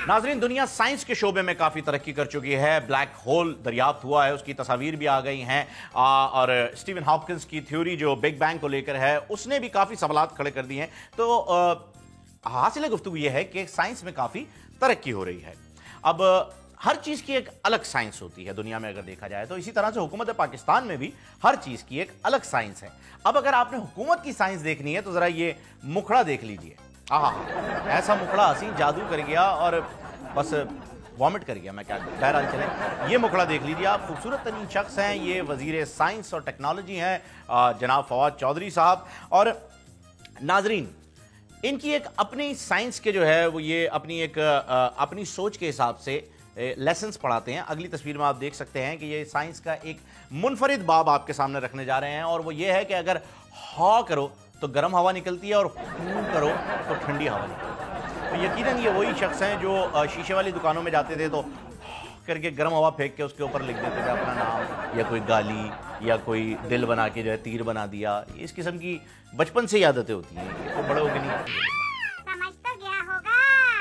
नाज़रीन, दुनिया साइंस के शोबे में काफ़ी तरक्की कर चुकी है। ब्लैक होल दरियाफ्त हुआ है, उसकी तस्वीर भी आ गई हैं और स्टीवन हॉपकिंस की थ्योरी जो बिग बैंग को लेकर है उसने भी काफ़ी सवालात खड़े कर दिए हैं। तो हासिल गुफ्तगू ये है कि साइंस में काफ़ी तरक्की हो रही है। अब हर चीज़ की एक अलग साइंस होती है दुनिया में, अगर देखा जाए तो इसी तरह से हुकूमत पाकिस्तान में भी हर चीज़ की एक अलग साइंस है। अब अगर आपने हुकूमत की साइंस देखनी है तो ज़रा ये मुखड़ा देख लीजिए। ऐसा मुखड़ा हसीन जादू कर गया और बस वॉमिट कर गया। मैं क्या करूं, बहरहाल चले, ये मुखड़ा देख लीजिए आप। खूबसूरत तरीन शख्स हैं ये, वजीर साइंस और टेक्नोलॉजी हैं जनाब फवाद चौधरी साहब। और नाजरीन, इनकी एक अपनी साइंस के जो है वो ये अपनी सोच के हिसाब से लेसन्स पढ़ाते हैं। अगली तस्वीर में आप देख सकते हैं कि ये साइंस का एक मुनफरिद बाब आपके सामने रखने जा रहे हैं और वो ये है कि अगर हा करो तो गर्म हवा निकलती है और हू करो तो ठंडी हवा निकलती है। तो यकीनन ये वही शख्स हैं जो शीशे वाली दुकानों में जाते थे तो करके गर्म हवा फेंक के उसके ऊपर लिख देते थे अपना नाम या कोई गाली या कोई दिल बना के जो है तीर बना दिया। इस किस्म की बचपन से ही आदतें होती हैं, तो बड़े होके नहीं आती।